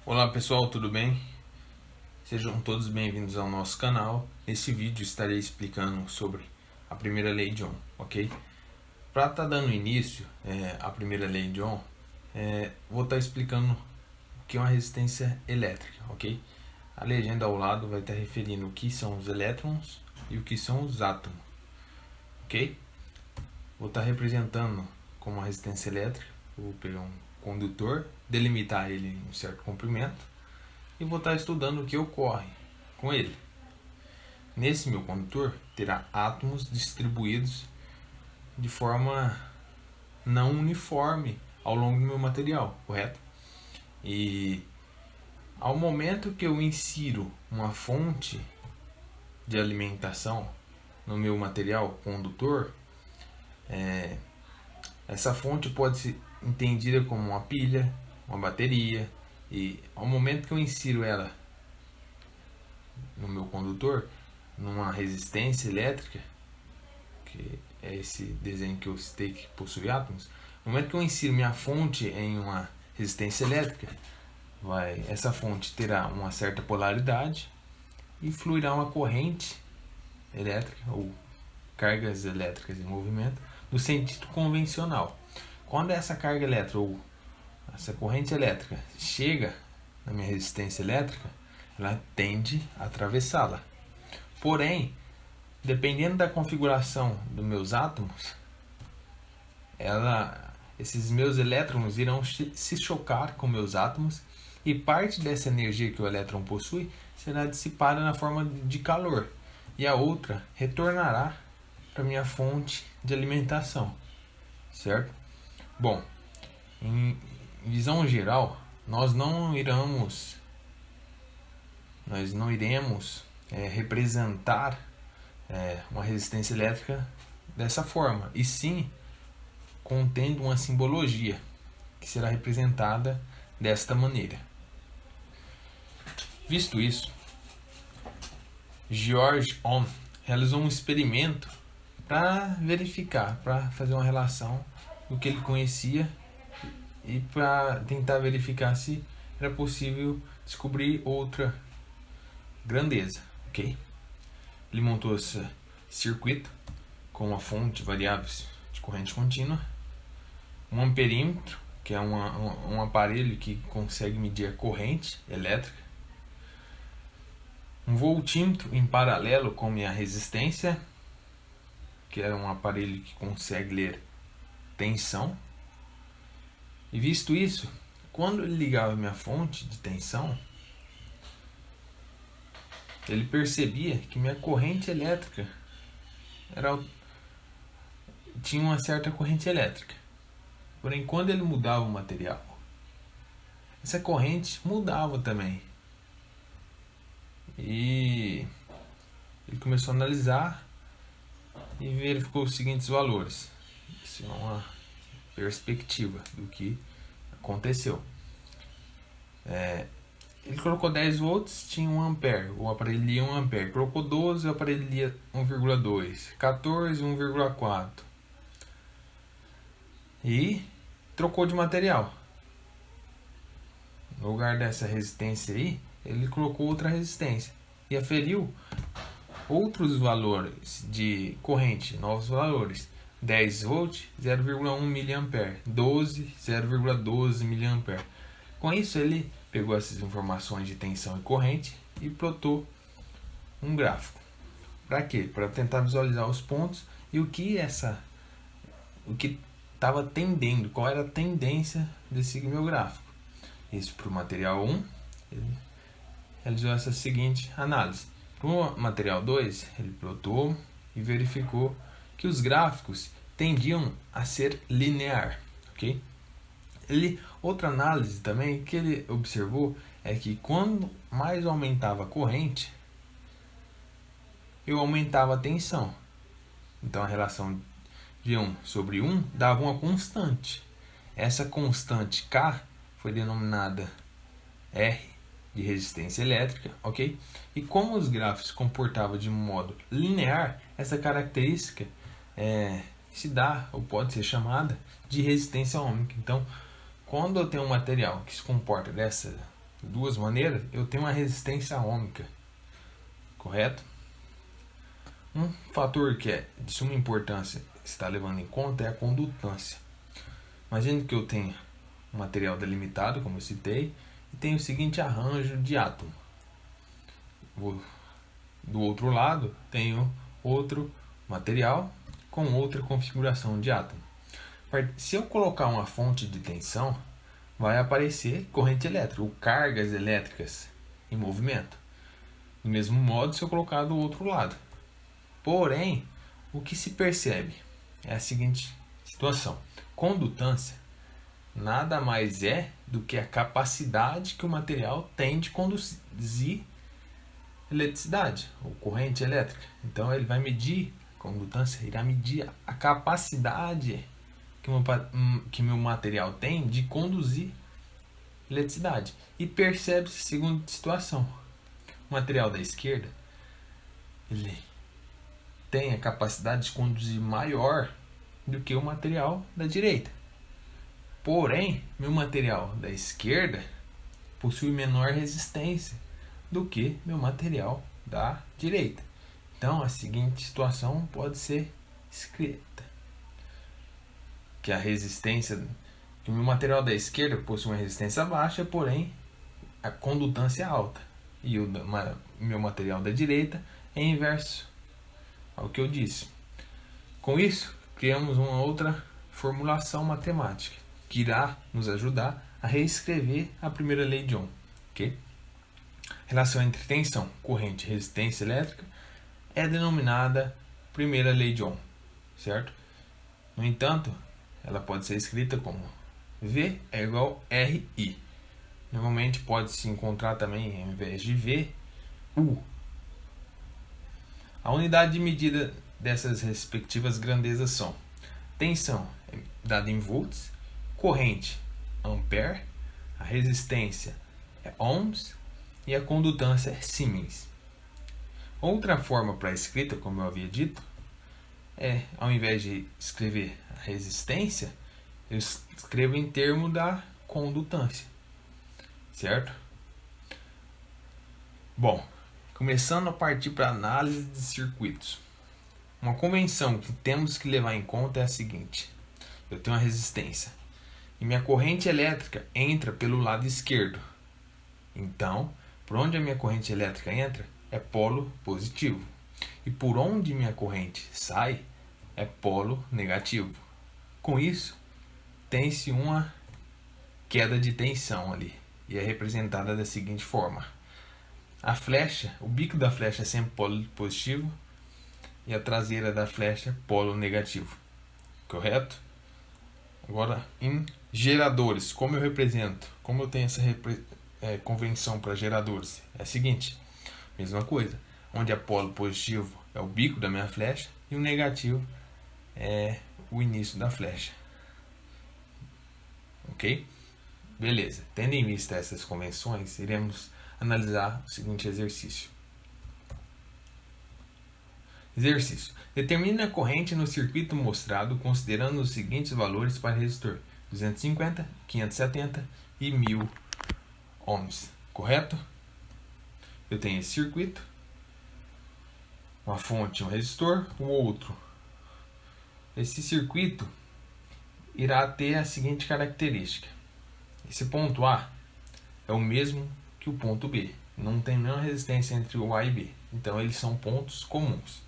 Olá pessoal, tudo bem? Sejam todos bem-vindos ao nosso canal. Nesse vídeo estarei explicando sobre a primeira lei de Ohm, ok? Para estar dando início à primeira lei de Ohm, vou estar explicando o que é uma resistência elétrica, ok? A legenda ao lado vai estar referindo o que são os elétrons e o que são os átomos, ok? Vou estar representando como uma resistência elétrica. Vou pegar um condutor, delimitar ele em um certo comprimento e vou estar estudando o que ocorre com ele. Nesse meu condutor terá átomos distribuídos de forma não uniforme ao longo do meu material, correto? E ao momento que eu insiro uma fonte de alimentação no meu material condutor, essa fonte pode ser entendida como uma pilha, uma bateria, e ao momento que eu insiro ela no meu condutor, numa resistência elétrica, que é esse desenho que eu citei que possui átomos, no momento que eu insiro minha fonte em uma resistência elétrica, essa fonte terá uma certa polaridade e fluirá uma corrente elétrica ou cargas elétricas em movimento no sentido convencional. Quando essa carga elétrica ou essa corrente elétrica chega na minha resistência elétrica, ela tende a atravessá-la. Porém, dependendo da configuração dos meus átomos, esses meus elétrons irão se chocar com meus átomos e parte dessa energia que o elétron possui será dissipada na forma de calor e a outra retornará para minha fonte de alimentação, certo? Bom, em visão geral, nós não iremos representar uma resistência elétrica dessa forma, e sim contendo uma simbologia que será representada desta maneira. Visto isso, George Ohm realizou um experimento para verificar, para fazer uma relação do que ele conhecia e para tentar verificar se era possível descobrir outra grandeza, ok? Ele montou esse circuito com uma fonte variáveis de corrente contínua, um amperímetro, que é um aparelho que consegue medir a corrente elétrica, um voltímetro em paralelo com minha resistência, que é um aparelho que consegue ler tensão. E visto isso, quando ele ligava minha fonte de tensão, ele percebia que minha corrente elétrica tinha uma certa corrente elétrica. Porém, quando ele mudava o material, essa corrente mudava também. E ele começou a analisar e verificou os seguintes valores. Isso é uma perspectiva do que aconteceu. Ele colocou 10 volts, tinha 1 ampere, o aparelho lia 1 ampere. Colocou 12, o aparelho lia 1,2. 14, 1,4. E trocou de material. No lugar dessa resistência aí, ele colocou outra resistência e aferiu outros valores de corrente, novos valores. 10 volts, 0,1 mA, 12, 0,12 mA. Com isso, ele pegou essas informações de tensão e corrente e plotou um gráfico. Para quê? Para tentar visualizar os pontos e o que estava tendendo, qual era a tendência desse meu gráfico. Isso para o material 1, ele realizou essa seguinte análise. Para o material 2, ele plotou e verificou que os gráficos tendiam a ser linear, ok? Outra análise também que ele observou é que quando mais aumentava a corrente, eu aumentava a tensão. Então a relação de 1 sobre 1 dava uma constante. Essa constante K foi denominada R de resistência elétrica, ok? E como os gráficos se comportavam de modo linear, essa característica se dá, ou pode ser chamada, de resistência ohmica. Então, quando eu tenho um material que se comporta dessa duas maneiras, eu tenho uma resistência ômica, correto? Um fator que é de suma importância está levando em conta é a condutância. Imagine que eu tenha um material delimitado, como eu citei, e tenho o seguinte arranjo de átomo. Do outro lado, tenho outro material com outra configuração de átomo. Se eu colocar uma fonte de tensão, vai aparecer corrente elétrica ou cargas elétricas em movimento. Do mesmo modo, se eu colocar do outro lado. Porém, o que se percebe é a seguinte situação: condutância nada mais é do que a capacidade que o material tem de conduzir eletricidade ou corrente elétrica. Então ele vai medir, a condutância irá medir a capacidade que meu material tem de conduzir eletricidade. E percebe-se a segunda situação: o material da esquerda ele tem a capacidade de conduzir maior do que o material da direita. Porém, meu material da esquerda possui menor resistência do que meu material da direita. Então, a seguinte situação pode ser escrita: que a resistência que o meu material da esquerda possui uma resistência baixa, porém a condutância é alta. E o meu material da direita é inverso ao que eu disse. Com isso, criamos uma outra formulação matemática que irá nos ajudar a reescrever a primeira lei de Ohm. Okay? Relação entre tensão, corrente e resistência elétrica é denominada primeira lei de Ohm, certo? No entanto, ela pode ser escrita como V é igual a RI. Normalmente pode se encontrar também, ao invés de V, U. A unidade de medida dessas respectivas grandezas são: tensão dada em volts, corrente ampere, a resistência é ohms e a condutância é Siemens. Outra forma para a escrita, como eu havia dito, é, ao invés de escrever a resistência, eu escrevo em termos da condutância, certo? Bom, começando a partir para a análise de circuitos. Uma convenção que temos que levar em conta é a seguinte: eu tenho uma resistência e minha corrente elétrica entra pelo lado esquerdo. Então, por onde a minha corrente elétrica entra é polo positivo. E por onde minha corrente sai é polo negativo. Com isso, tem-se uma queda de tensão ali. E é representada da seguinte forma: a flecha, o bico da flecha é sempre polo positivo e a traseira da flecha polo negativo. Correto? Agora, em geradores, como eu represento? Como eu tenho essa convenção para geradores? É a seguinte: mesma coisa. Onde é polo positivo é o bico da minha flecha e o negativo é o início da flecha. Ok? Beleza. Tendo em vista essas convenções, iremos analisar o seguinte exercício. Exercício. Determine a corrente no circuito mostrado considerando os seguintes valores para resistor: 250, 570 e 1000 ohms. Correto? Eu tenho esse circuito, uma fonte, um resistor, o outro. Esse circuito irá ter a seguinte característica: esse ponto A é o mesmo que o ponto B. Não tem nenhuma resistência entre o A e B. Então, eles são pontos comuns.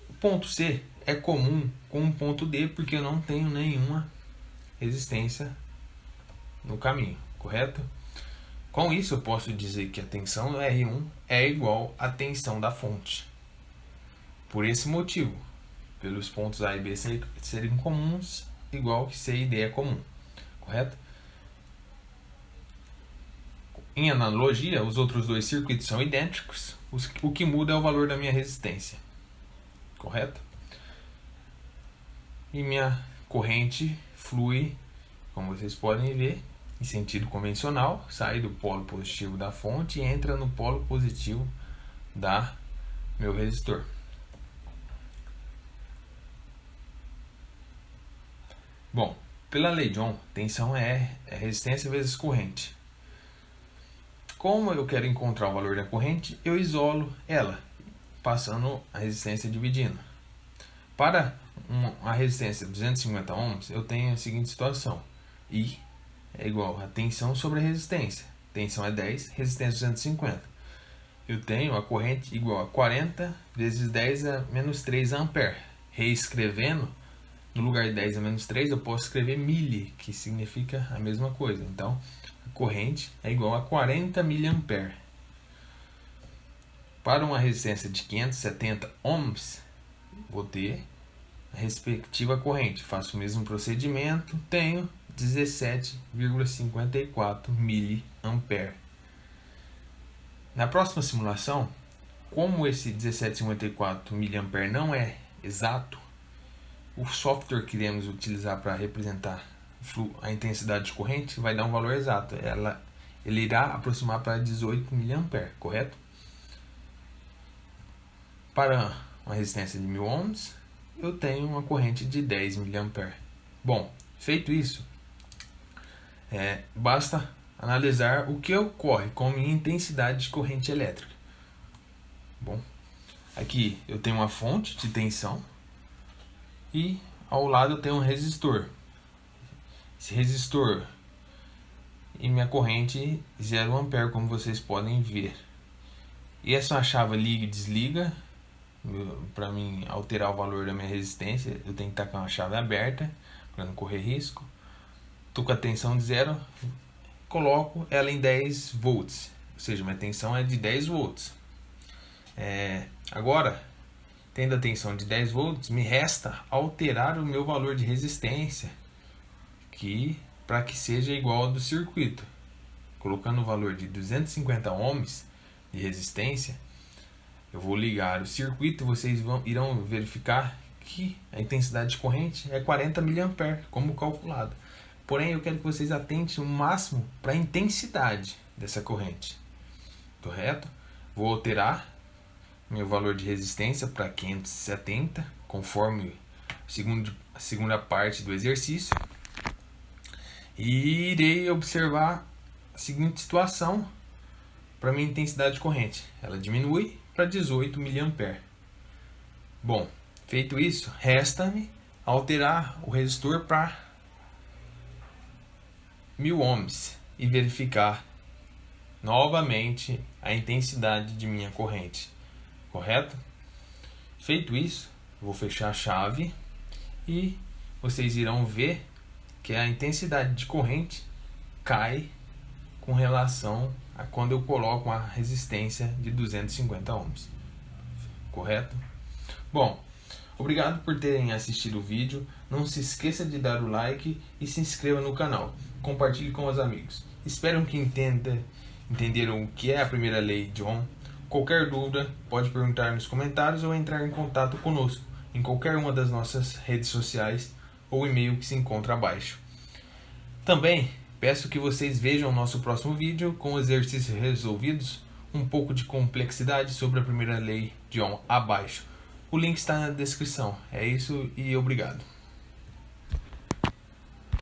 O ponto C é comum com o ponto D, porque eu não tenho nenhuma resistência no caminho, correto? Com isso, eu posso dizer que a tensão R1 é igual à tensão da fonte. Por esse motivo, pelos pontos A e B serem comuns, igual que C e D é comum, correto? Em analogia, os outros dois circuitos são idênticos, o que muda é o valor da minha resistência, correto? E minha corrente flui, como vocês podem ver, em sentido convencional, sai do polo positivo da fonte e entra no polo positivo da meu resistor. Bom, pela lei de Ohm, tensão é resistência vezes corrente. Como eu quero encontrar o valor da corrente, eu isolo ela, passando a resistência dividindo. Para a resistência de 250 ohms, eu tenho a seguinte situação. I é igual a tensão sobre a resistência. Tensão é 10, resistência 250. Eu tenho a corrente igual a 40 vezes 10 a menos 3 ampere. Reescrevendo, no lugar de 10 a menos 3, eu posso escrever milli, que significa a mesma coisa. Então, a corrente é igual a 40 miliampere. Para uma resistência de 570 ohms, vou ter a respectiva corrente. Faço o mesmo procedimento, tenho 17,54 miliampere. Na próxima simulação, como esse 17,54 miliampere não é exato, o software que iremos utilizar para representar a intensidade de corrente vai dar um valor exato. Ele irá aproximar para 18 miliampere, correto? Para uma resistência de 1000 ohms, eu tenho uma corrente de 10 miliampere. Bom, feito isso, basta analisar o que ocorre com a minha intensidade de corrente elétrica. Bom, aqui eu tenho uma fonte de tensão e ao lado eu tenho um resistor. Esse resistor e minha corrente 0 ampere, como vocês podem ver. E essa é uma chave liga e desliga. Para mim alterar o valor da minha resistência, eu tenho que estar com a chave aberta para não correr risco. Estou com a tensão de 0, coloco ela em 10 volts, ou seja, minha tensão é de 10 volts. Agora, tendo a tensão de 10 volts, me resta alterar o meu valor de resistência para que seja igual ao do circuito. Colocando o valor de 250 ohms de resistência, eu vou ligar o circuito e vocês irão verificar que a intensidade de corrente é 40 miliampere, como calculado. Porém, eu quero que vocês atentem o máximo para a intensidade dessa corrente. Correto? Vou alterar meu valor de resistência para 570, conforme a segunda parte do exercício. E irei observar a seguinte situação para minha intensidade de corrente. Ela diminui para 18 miliampere. Bom, feito isso, resta-me alterar o resistor para 1000 ohms e verificar novamente a intensidade de minha corrente. Correto? Feito isso, vou fechar a chave e vocês irão ver que a intensidade de corrente cai com relação a quando eu coloco a resistência de 250 ohms. Correto? Bom, obrigado por terem assistido o vídeo. Não se esqueça de dar o like e se inscreva no canal. Compartilhe com os amigos. Espero que entenderam o que é a primeira lei de Ohm. Qualquer dúvida, pode perguntar nos comentários ou entrar em contato conosco em qualquer uma das nossas redes sociais ou e-mail que se encontra abaixo. Também peço que vocês vejam o nosso próximo vídeo com exercícios resolvidos, um pouco de complexidade sobre a primeira lei de Ohm abaixo. O link está na descrição. É isso e obrigado.